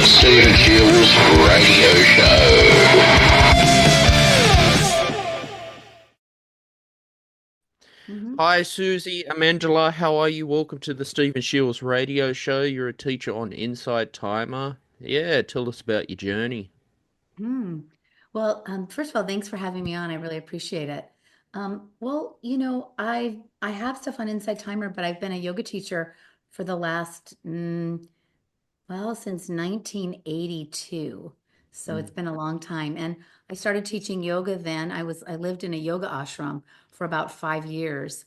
Stephen Shields Radio Show. hmm Hi, Susi Amendola. How are you? Welcome to the Stephen Shields Radio Show. You're a teacher on Inside Timer. Yeah, tell us about your journey. Hmm. Well, first of all, thanks for having me on. I really appreciate it. Well, I have stuff on Inside Timer, but I've been a yoga teacher for the last well, since 1982. So it's Mm. been a long time. And I started teaching yoga then. I lived in a yoga ashram for about 5 years.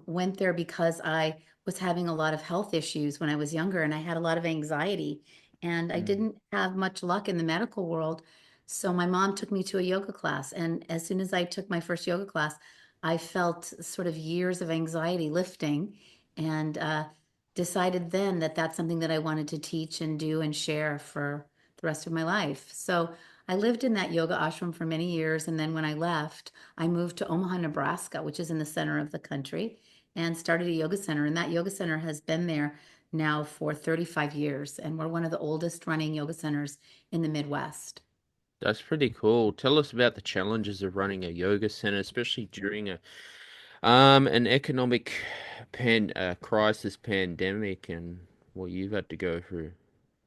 Went there because I was having a lot of health issues when I was younger and I had a lot of anxiety and I Mm. didn't have much luck in the medical world. So my mom took me to a yoga class. And as soon as I took my first yoga class, I felt sort of years of anxiety lifting. And decided then that that's something that I wanted to teach and do and share for the rest of my life. So I lived in that yoga ashram for many years. And then when I left, I moved to Omaha, Nebraska, which is in the center of the country, and started a yoga center. And that yoga center has been there now for 35 years. And we're one of the oldest running yoga centers in the Midwest. That's pretty cool. Tell us about the challenges of running a yoga center, especially during a an economic crisis pandemic and what you've had to go through.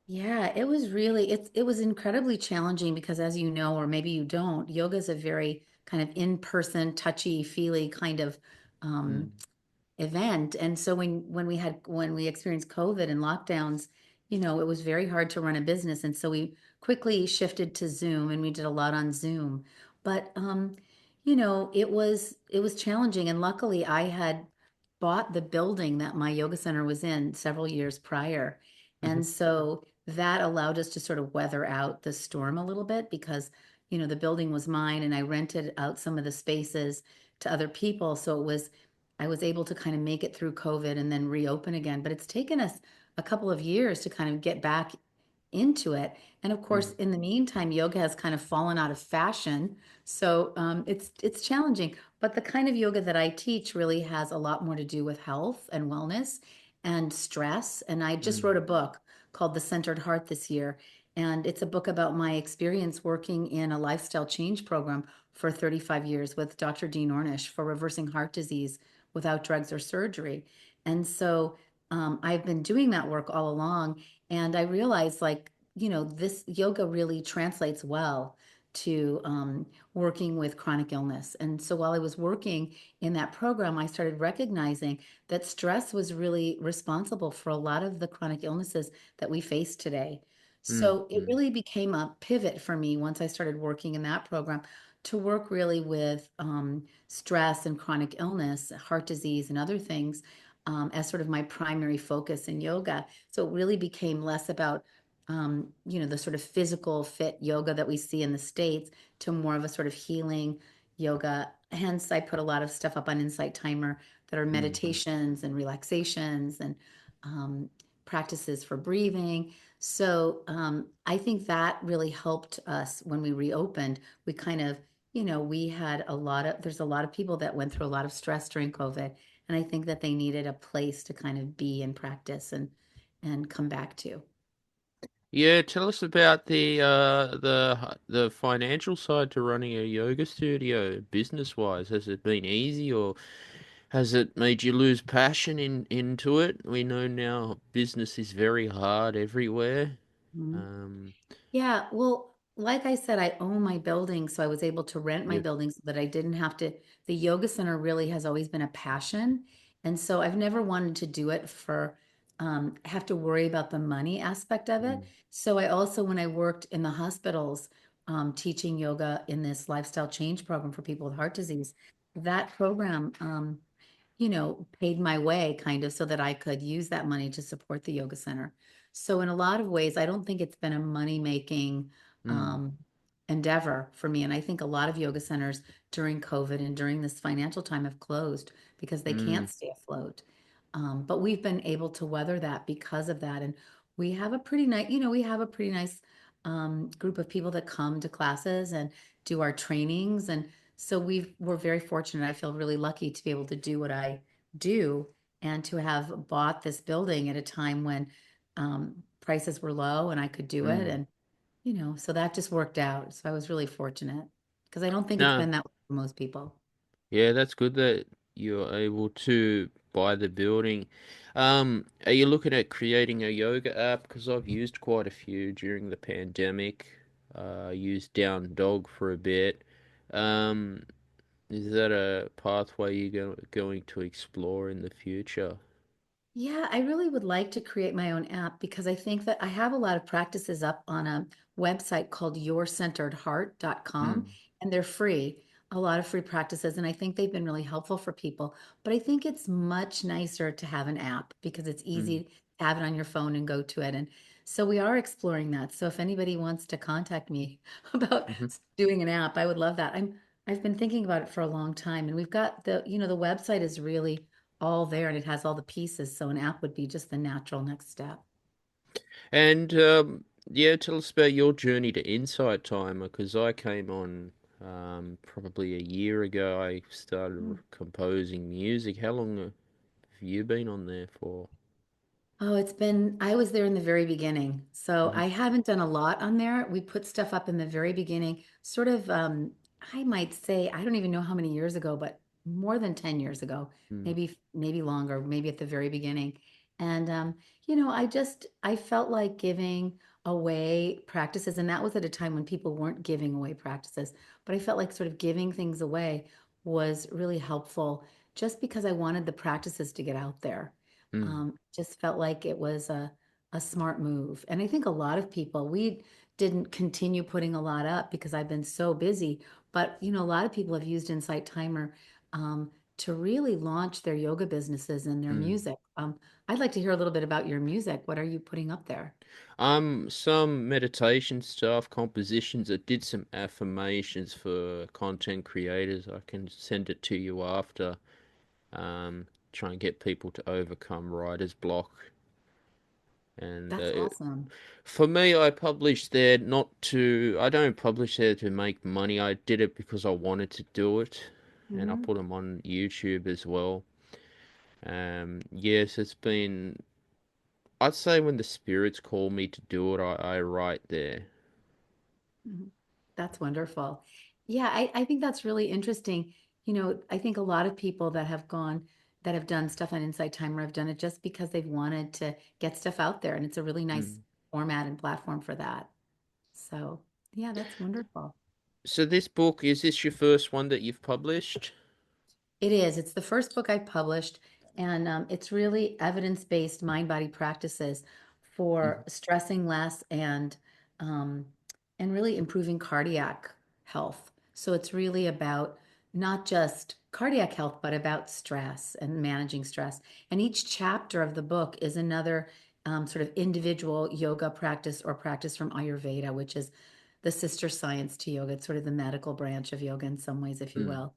Yeah, it was really it was incredibly challenging because as you know, or maybe you don't, yoga is a very kind of in-person, touchy-feely kind of um, Mm. event. And so when we experienced COVID and lockdowns, it was very hard to run a business. And so we quickly shifted to Zoom and we did a lot on Zoom. But it was challenging. And luckily I had bought the building that my yoga center was in several years prior. Mhm. And so that allowed us to sort of weather out the storm a little bit because, the building was mine and I rented out some of the spaces to other people. So I was able to kind of make it through COVID and then reopen again. But it's taken us a couple of years to kind of get back into it. And of course, Mm. in the meantime, yoga has kind of fallen out of fashion. So it's challenging. But the kind of yoga that I teach really has a lot more to do with health and wellness and stress. And I just Mm. wrote a book called The Centered Heart this year. And it's a book about my experience working in a lifestyle change program for 35 years with Dr. Dean Ornish for reversing heart disease without drugs or surgery. And so I've been doing that work all along. And I realized, like, this yoga really translates well to working with chronic illness. And so while I was working in that program, I started recognizing that stress was really responsible for a lot of the chronic illnesses that we face today. Mm. So it Mm. really became a pivot for me once I started working in that program to work really with stress and chronic illness, heart disease, and other things as sort of my primary focus in yoga. So it really became less about, the sort of physical fit yoga that we see in the States to more of a sort of healing yoga. Hence, I put a lot of stuff up on Insight Timer that are Mm. meditations and relaxations and um, practices for breathing. So I think that really helped us when we reopened. We kind of we had there's a lot of people that went through a lot of stress during COVID, and I think that they needed a place to kind of be and practice and come back to. Yeah, tell us about the financial side to running a yoga studio, business wise. Has it been easy or has it made you lose passion into it? We know now business is very hard everywhere. Mhm. Um, Yeah, well, like I said, I own my building, so I was able to rent my yeah. building so that I didn't have to. The yoga center really has always been a passion, and so I've never wanted to do it for have to worry about the money aspect of it. Mm. So I also, when I worked in the hospitals, teaching yoga in this lifestyle change program for people with heart disease, that program paid my way kind of so that I could use that money to support the yoga center. So in a lot of ways, I don't think it's been a money-making Mm. um, endeavor for me. And I think a lot of yoga centers during COVID and during this financial time have closed because they Mm. can't stay afloat. But we've been able to weather that because of that. And we have a pretty nice, we have a pretty nice group of people that come to classes and do our trainings. And so we're very fortunate. I feel really lucky to be able to do what I do and to have bought this building at a time when prices were low and I could do it. Mm. And, so that just worked out. So I was really fortunate because I don't think it's No, been that way for most people. yeah, that's good that you're able to buy the building. Are you looking at creating a yoga app? Because I've used quite a few during the pandemic. I used Down Dog for a bit. Um, is that a pathway going to explore in the future? Yeah, I really would like to create my own app because I think that I have a lot of practices up on a website called yourcenteredheart.com, Mm, and they're free, a lot of free practices. And I think they've been really helpful for people. But I think it's much nicer to have an app because it's mm, easy to have it on your phone and go to it. And so we are exploring that. So if anybody wants to contact me about hmm. doing an app, I would love that. I've been thinking about it for a long time, and we've got the website is really all there and it has all the pieces. So an app would be just the natural next step. And yeah, tell us about your journey to Insight Timer because I came on probably a year ago. I started Mm. composing music. How long have you been on there for? Oh, I was there in the very beginning. So Hmm. I haven't done a lot on there. We put stuff up in the very beginning, sort of, I might say, I don't even know how many years ago, but more than 10 years ago, Mm, maybe longer, maybe at the very beginning. And, I felt like giving away practices. And that was at a time when people weren't giving away practices, but I felt like sort of giving things away was really helpful just because I wanted the practices to get out there. mm, Just felt like it was a smart move. And I think a lot of people, we didn't continue putting a lot up because I've been so busy. But, a lot of people have used Insight Timer to really launch their yoga businesses and their mm. music. I'd like to hear a little bit about your music. What are you putting up there? Some meditation stuff, compositions. I did some affirmations for content creators. I can send it to you after. Try and get people to overcome writer's block. And That's awesome. for me, I published there not to, I don't publish there to make money. I did it because I wanted to do it. And I Hmm. put them on YouTube as well. Yes, it's been, I'd say when the spirits call me to do it, I write there. Mhm. That's wonderful. Yeah, I think that's really interesting. I think a lot of people that have done stuff on Insight Timer have done it just because they've wanted to get stuff out there. And it's a really nice Mm. format and platform for that. So, yeah, that's wonderful. So this book, is this your first one that you've published? It is. It's the first book I published, and it's really evidence-based mind-body practices for Mm, stressing less um, and really improving cardiac health. So it's really about not just cardiac health, but about stress and managing stress. And each chapter of the book is another sort of individual yoga practice or practice from Ayurveda, which is the sister science to yoga. It's sort of the medical branch of yoga in some ways, if you mm, will.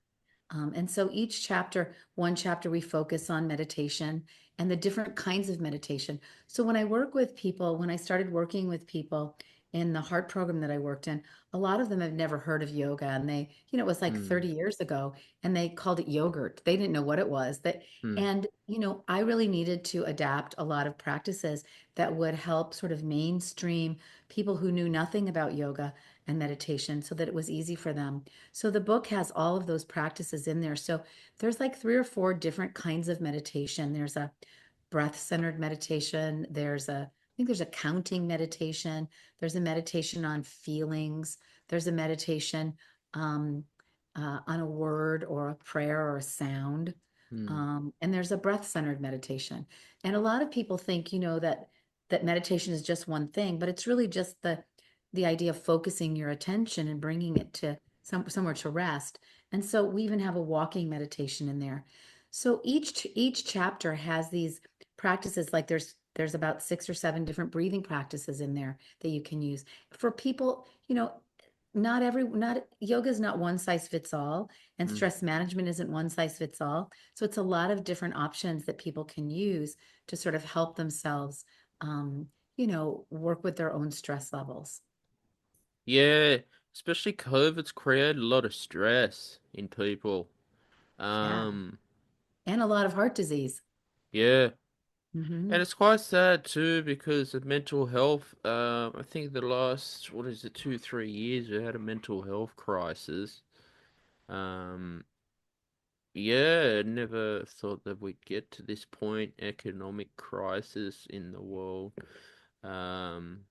And so each chapter, one chapter, we focus on meditation and the different kinds of meditation. So when I work with people, when I started working with people in the heart program that I worked in, a lot of them have never heard of yoga. And it was like mm, 30 years ago and they called it yogurt. They didn't know what it was. mm. And I really needed to adapt a lot of practices that would help sort of mainstream people who knew nothing about yoga and meditation so that it was easy for them. So the book has all of those practices in there. So there's like three or four different kinds of meditation. There's a breath-centered meditation. I think there's a counting meditation. There's a meditation on feelings. There's a meditation um, on a word or a prayer or a sound. Mm. And there's a breath-centered meditation. And a lot of people think, that meditation is just one thing, but it's really just the idea of focusing your attention and bringing it to somewhere to rest. And so we even have a walking meditation in there. So each chapter has these practices, like there's about six or seven different breathing practices in there that you can use for people. Not yoga is not one size fits all, and Mm. stress management isn't one size fits all. So it's a lot of different options that people can use to sort of help themselves work with their own stress levels. Yeah, especially COVID's created a lot of stress in people. Yeah. Um, And a lot of heart disease. yeah. Hmm. And it's quite sad too because of mental health. I think the last, what is it, 2, 3 years, we had a mental health crisis. Um, yeah, never thought that we'd get to this point, economic crisis in the world. Um,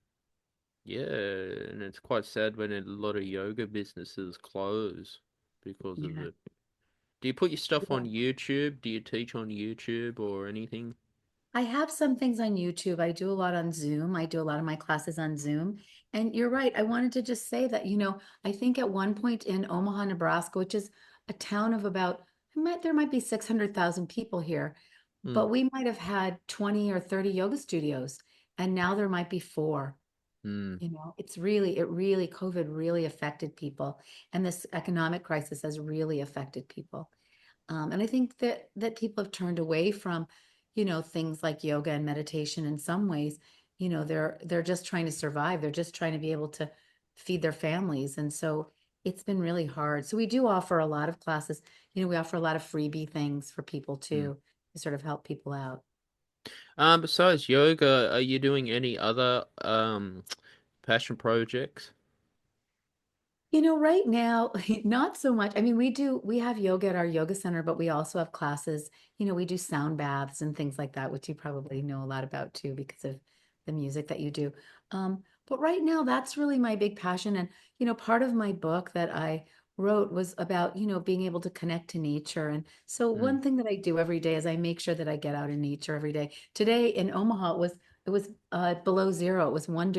yeah, and it's quite sad when a lot of yoga businesses close because of Yeah. it. Do you put your stuff Yeah. on YouTube? Do you teach on YouTube or anything? I have some things on YouTube. I do a lot on Zoom. I do a lot of my classes on Zoom. And you're right. I wanted to just say that, I think at one point in Omaha, Nebraska, which is a town of about, there might be 600,000 people here, Hmm. but we might have had 20 or 30 yoga studios. And now there might be four. Hmm. COVID really affected people. And this economic crisis has really affected people. And I think that people have turned away from, things like yoga and meditation in some ways. They're just trying to survive. They're just trying to be able to feed their families. And so it's been really hard. So we do offer a lot of classes. We offer a lot of freebie things for people Hmm. too, to sort of help people out. Besides yoga, are you doing any other passion projects? Right now, not so much. I mean, we have yoga at our yoga center, but we also have classes. We do sound baths and things like that, which you probably know a lot about too because of the music that you do. But right now, that's really my big passion. And, part of my book that I wrote was about, being able to connect to nature. And so Hmm. one thing that I do every day is I make sure that I get out in nature every day. Today in Omaha, it was below zero. It was 1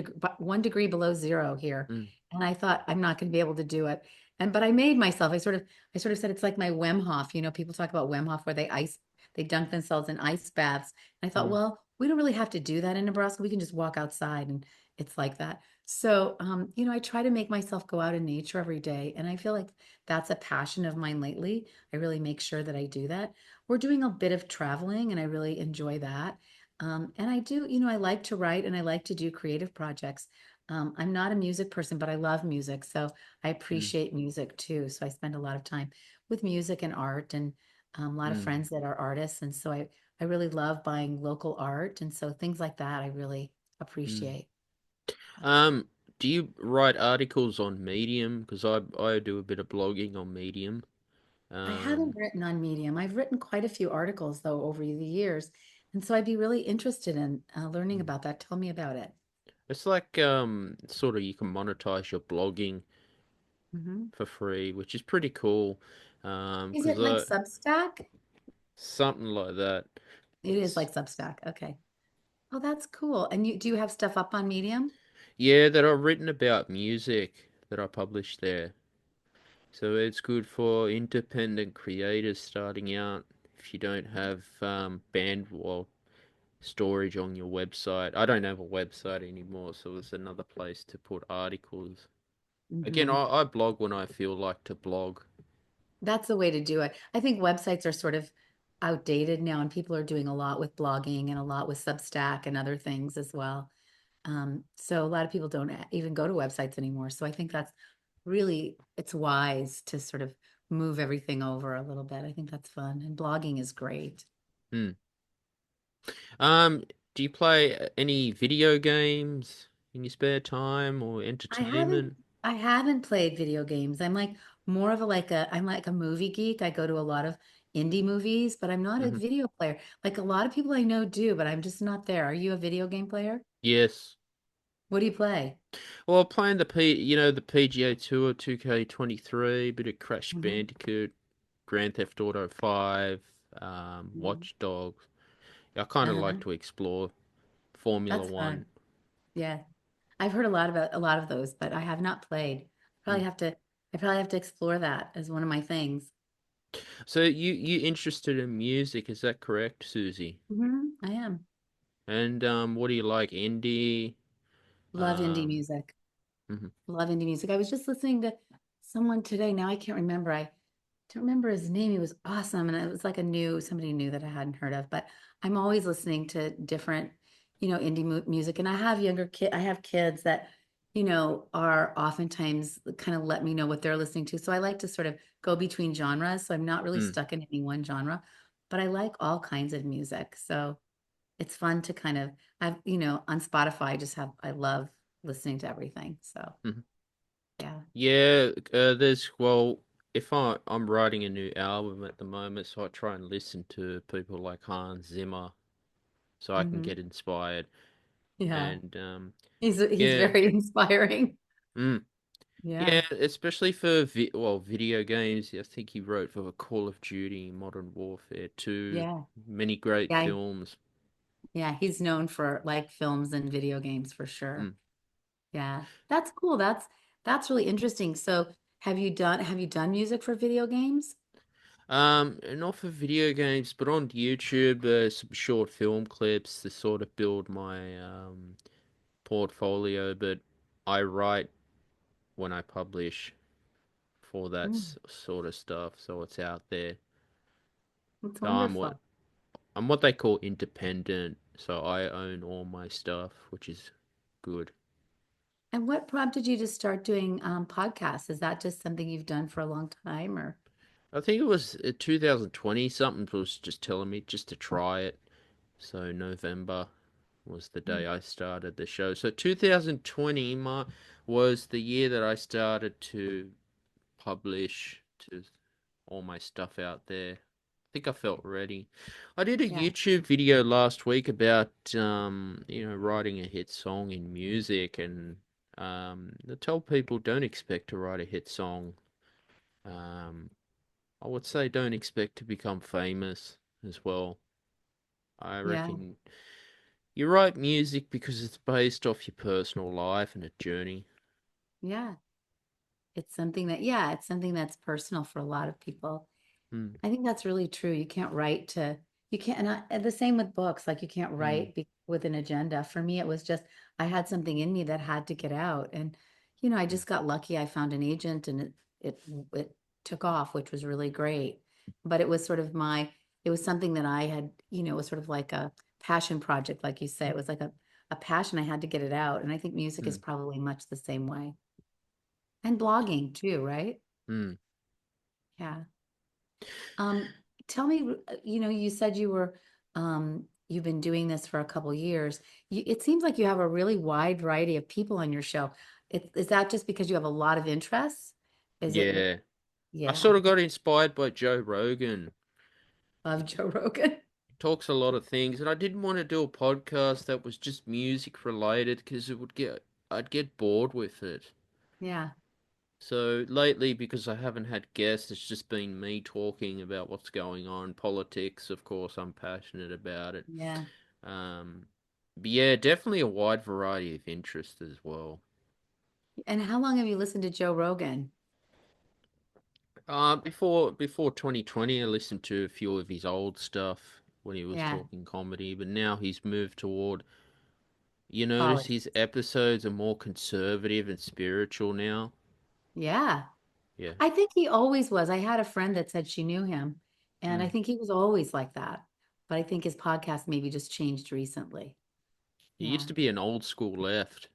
degree below zero here. Hmm. And I thought I'm not going to be able to do it. But I made myself. I sort of said it's like my Wim Hof. People talk about Wim Hof where they dunk themselves in ice baths. And I thought, Hmm. well, we don't really have to do that in Nebraska. We can just walk outside and it's like that. So, I try to make myself go out in nature every day. And I feel like that's a passion of mine lately. I really make sure that I do that. We're doing a bit of traveling and I really enjoy that. And I do, I like to write and I like to do creative projects. I'm not a music person, but I love music. So I Hmm. appreciate music too. So I spend a lot of time with music and art and a lot of Hmm. friends that are artists. And so I really love buying local art. And so things like that I really Hmm. appreciate. Um, do you write articles on Medium? Because I do a bit of blogging on Medium. I haven't Um, written on Medium. I've written quite a few articles though over the years. And so I'd be really interested in learning hmm. about that. Tell me about it. It's like sort of you can monetize your blogging Hmm. for free, which is pretty cool. Is Because it like I Substack? something like that. It is S- like Substack. Okay. Oh, that's cool. And do you have stuff up on Medium? Yeah, that I've written about music that I published there. So it's good for independent creators starting out if you don't have band well storage on your website. I don't have a website anymore, so it's another place to put articles. Again, Hmm. I blog when I feel like to blog. That's the way to do it. I think websites are sort of outdated now, and people are doing a lot with blogging and a lot with Substack and other things as well. So a lot of people don't even go to websites anymore. So I think that's really, it's wise to sort of move everything over a little bit. I think that's fun. And blogging is great. Hmm. Um, do you play any video games in your spare time or I haven't entertainment? I haven't played video games. I'm like a movie geek. I go to a lot of indie movies, but I'm not a Hmm. video player. Like a lot of people I know do, but I'm just not there. Are you a video game player? Yes. What do you play? Well, playing the PGA Tour 2K23, bit of Crash Hmm. Bandicoot, Grand Theft Auto 5, Hmm. Watch Dogs. I kind of like Uh-huh. to explore Formula That's One. fun. Yeah. I've heard a lot of those, but I have not played. Mm. I probably have to explore that as one of my things. So you interested in music, is that correct, Susie? I am. And what do you like? Indie? Love indie Um, music. mhm. Love indie music. I was just listening to someone today. Now I can't remember. I don't remember his name. He was awesome. And it was like somebody new that I hadn't heard of. But I'm always listening to different, indie music. And I have kids that, are oftentimes kind of let me know what they're listening to. So I like to sort of go between genres. So I'm not really Mm. stuck in any one genre, but I like all kinds of music. So it's fun to kind of I've, on Spotify, I love listening to everything. So Mhm. yeah. Yeah, if I'm writing a new album at the moment, so I try and listen to people like Hans Zimmer so I can Hmm. get inspired. Yeah. And He's yeah, very inspiring. mm, Yeah. yeah, especially for video games. I think he wrote for Call of Duty, Modern Warfare 2, Yeah. many great Yeah. films. Yeah. He's known for like films and video games for sure. Mm. Yeah. That's cool. That's really interesting. So have you done music for video games? Not for video games, but on YouTube, some short film clips to sort of build my portfolio. But I write when I publish for that Mm, sort of stuff, so it's out there. that's So wonderful. I'm what they call independent, so I own all my stuff, which is good. And what prompted you to start doing podcasts? Is that just something you've done for a long time or? I think it was 2020. Something was just telling me just to try it. So November was the Mm, day I started the show. So 2020 was the year that I started to publish to all my stuff out there. I think I felt ready. I did a yeah. YouTube video last week about writing a hit song in music and I tell people don't expect to write a hit song. Um, I would say don't expect to become famous as well. I Yeah. reckon you write music because it's based off your personal life and a journey. Yeah. It's something that's personal for a lot of people. Mm, I think that's really true. You can't, and the same with books, like you can't mm, write with an agenda. For me, it was just, I had something in me that had to get out. And, I mm, just got lucky. I found an agent and it, it took off, which was really great. But it was something that I had, it was sort of like a passion project, like you say. It was like a passion. I had to get it out. And I think music is mm, probably much the same way. And blogging too, right? mm. Yeah. Um, Tell me, you said you've been doing this for a couple years. It seems like you have a really wide variety of people on your show. Is that just because you have a lot of interests? Is it, Yeah. I yeah, sort of got inspired by Joe Rogan. of Joe Rogan? Talks a lot of things, and I didn't want to do a podcast that was just music related because I'd get bored with it. Yeah, So lately, because I haven't had guests, it's just been me talking about what's going on. Politics, of course, I'm passionate about it. yeah. Um, but yeah, definitely a wide variety of interest as well. And how long have you listened to Joe Rogan? Before 2020, I listened to a few of his old stuff when he was Yeah, talking comedy, but now he's moved toward. You notice his politics. episodes are more conservative and spiritual now. Yeah. Yeah. I think he always was. I had a friend that said she knew him, and I Mm. think he was always like that. But I think his podcast maybe just changed recently. He used Yeah. to be an old school left.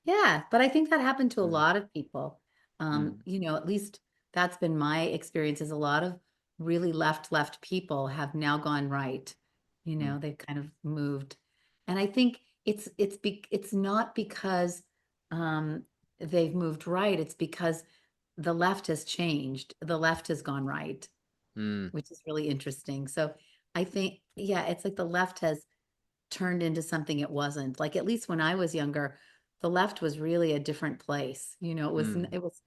Yeah, but I think that happened to a Mm. lot of people. Mm. At least that's been my experience is a lot of really left people have now gone right. Mm. They've kind of moved. And I think it's not because um they've moved right, it's because the left has changed. The left has gone right, Mm. which is really interesting. So I think, yeah, it's like the left has turned into something it wasn't. Like at least when I was younger, the left was really a different place. Mm. It was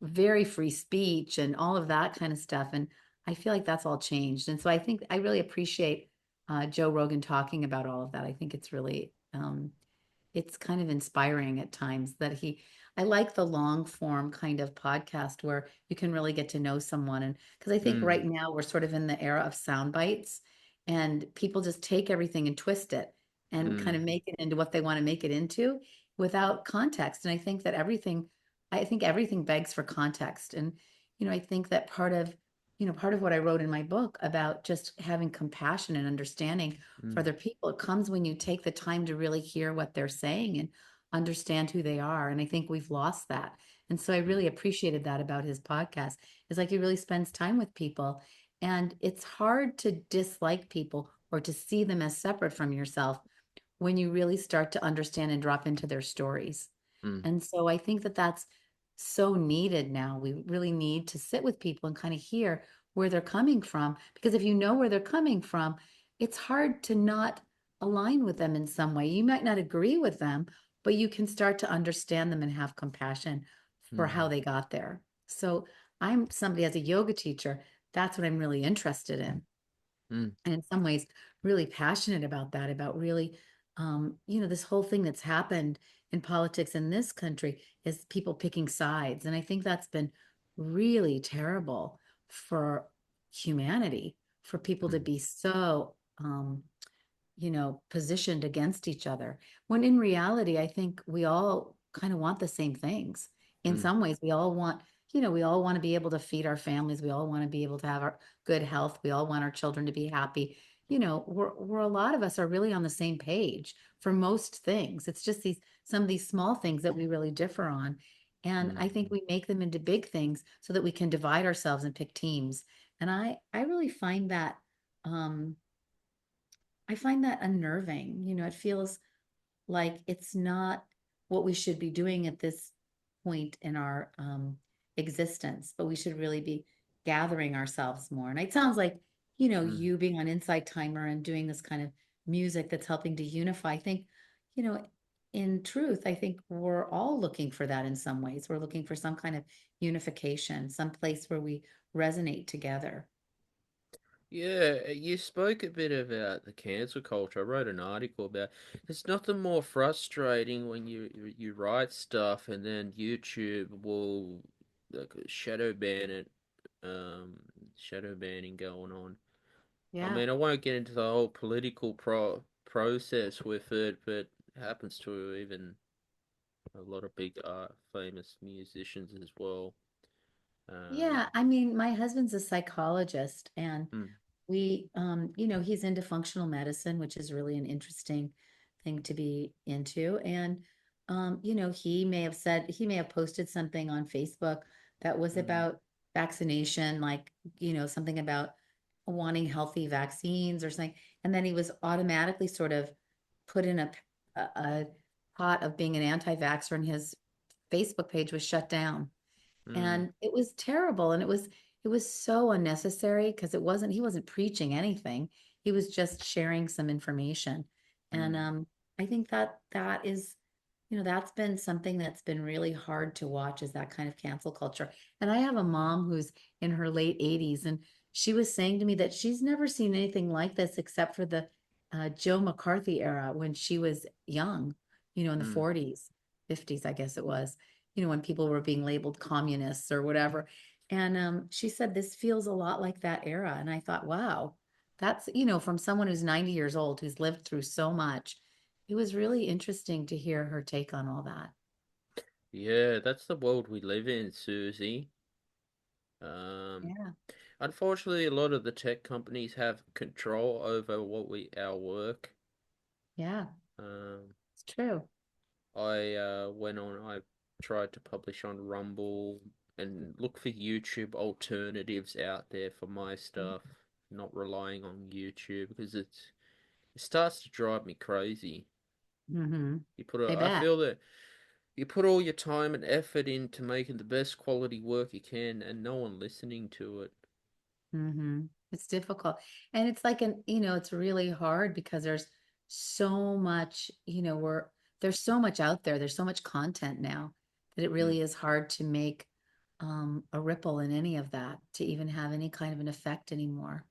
very free speech and all of that kind of stuff. And I feel like that's all changed. And so I think I really appreciate Joe Rogan talking about all of that. I think it's kind of inspiring at times I like the long form kind of podcast where you can really get to know someone. And because I think Mm. right now we're sort of in the era of sound bites and people just take everything and twist it and kind Mm. of make it into what they want to make it into without context. And I think everything begs for context. And, I think that part of what I wrote in my book about just having compassion and understanding for Mm. other people. It comes when you take the time to really hear what they're saying and understand who they are. And I think we've lost that. And so I Mm. really appreciated that about his podcast. It's like he really spends time with people. And it's hard to dislike people or to see them as separate from yourself when you really start to understand and drop into their stories. mm, And so I think that that's so needed now. We really need to sit with people and kind of hear where they're coming from. Because if you know where they're coming from, it's hard to not align with them in some way. You might not agree with them, but you can start to understand them and have compassion for how mm, they got there. So I'm somebody as a yoga teacher, that's what I'm really interested in, mm, and in some ways really passionate about that, about really this whole thing that's happened in politics in this country is people picking sides, and I think that's been really terrible for humanity, for people to mm, be so positioned against each other. When in reality, I think we all kind of want the same things. In mm. some ways, we all want to be able to feed our families. We all want to be able to have our good health. We all want our children to be happy. We're a lot of us are really on the same page for most things. It's just some of these small things that we really differ on. And I think Mm. we make them into big things so that we can divide ourselves and pick teams. And I really um I find that unnerving. It feels like it's not what we should be doing at this point in our existence, but we should really be gathering ourselves more. And it sounds like, Mm. you being on Inside Timer and doing this kind of music that's helping to unify. I think, you know, in truth, I think we're all looking for that in some ways. We're looking for some kind of unification, some place where we resonate together. Yeah, you spoke a bit about the cancel culture. I wrote an article about. There's nothing more frustrating when you write stuff and then YouTube will like shadow ban it, um, shadow banning going on. I Yeah. mean, I won't get into the whole political process with it, but it happens to even a lot of big famous musicians as well. Um, Yeah, I mean, my husband's a psychologist, and mm, he's into functional medicine, which is really an interesting thing to be into. And, he may have posted something on Facebook that was mm, about vaccination, like, something about wanting healthy vaccines or something. And then he was automatically sort of put in a pot of being an anti-vaxxer, and his Facebook page was shut down. mm, And it was terrible, and it was so unnecessary because he wasn't preaching anything. He was just sharing some information. And mm, I think that is, that's been something that's been really hard to watch, is that kind of cancel culture. And I have a mom who's in her late 80s, and she was saying to me that she's never seen anything like this except for the Joe McCarthy era when she was young, in the mm. 40s, 50s, I guess it was, when people were being labeled communists or whatever. And she said this feels a lot like that era. And I thought, wow, that's, from someone who's 90 years old, who's lived through so much. It was really interesting to hear her take on all that. Yeah, that's the world we live in, Susie. Um, Yeah, Unfortunately, a lot of the tech companies have control over our work. yeah, Um, it's true. I tried to publish on Rumble and look for YouTube alternatives out there for my stuff, not relying on YouTube because it starts to drive me crazy. Mm-hmm. I I bet. feel that you put all your time and effort into making the best quality work you can, and no one listening to it. Mm-hmm. It's difficult. And it's like it's really hard because there's so much, there's so much out there. There's so much content now that it Mm, really is hard to make a ripple in any of that to even have any kind of an effect anymore.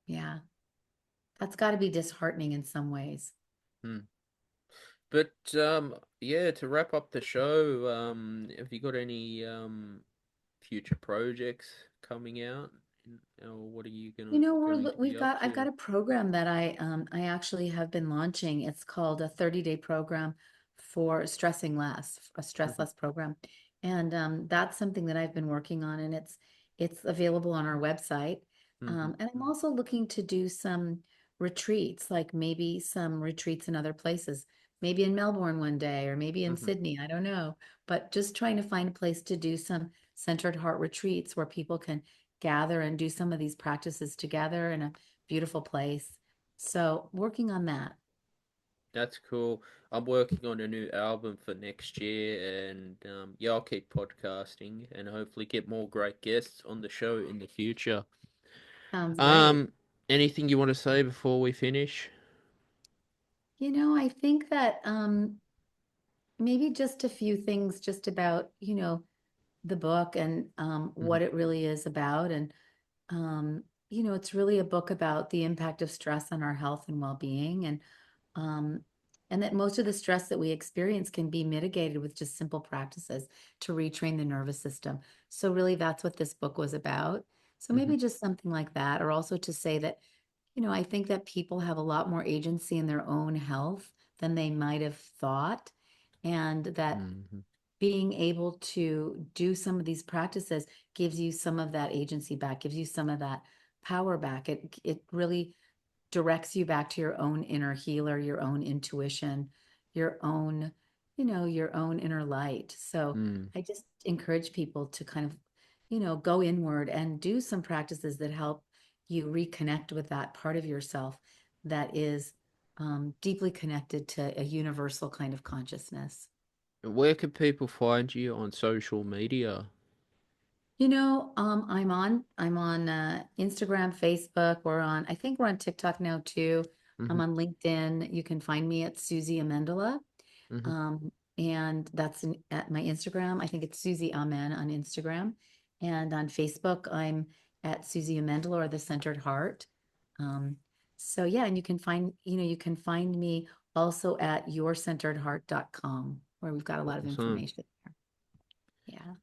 Yeah. That's got to be disheartening in some ways. mm. But yeah, to wrap up the show, have you got any future projects coming out? Or what are you going to be up I've got to? a program that I actually have been launching. It's called a 30-day program for stressing less, a stress Mhm, less program. And that's something that I've been working on, and it's available on our website. mhm, And I'm also looking to do some retreats, like maybe some retreats in other places, maybe in Melbourne one day, or maybe in mhm. Sydney, I don't know. But just trying to find a place to do some centered heart retreats where people can gather and do some of these practices together in a beautiful place. So working on that. That's cool. I'm working on a new album for next year, and yeah, I'll keep podcasting and hopefully get more great guests on the show in the future. Sounds great. Um, Anything you want to say before we finish? I think that maybe just a few things just about, the book and Hmm. what it really is about. And, it's really a book about the impact of stress on our health and well-being. Um, and that most of the stress that we experience can be mitigated with just simple practices to retrain the nervous system. So really that's what this book was about. So Hmm. maybe just something like that, or also to say that, I think that people have a lot more agency in their own health than they might have thought. And that Hmm. being able to do some of these practices gives you some of that agency back, gives you some of that power back. It really directs you back to your own inner healer, your own intuition, your own, your own inner light. So Mm. I just encourage people to kind of, go inward and do some practices that help you reconnect with that part of yourself that is deeply connected to a universal kind of consciousness. Where can people find you on social media? I'm on Instagram, Facebook. I think we're on TikTok now too. I'm Hmm. on LinkedIn. You can find me at Susi Amendola. Hmm. And that's at my Instagram. I think it's Susie Amen on Instagram. And on Facebook, I'm at Susie Amendola or the Centered Heart. Um, so yeah, and you can find me also at yourcenteredheart.com where we've got a lot of Awesome. information there. Yeah.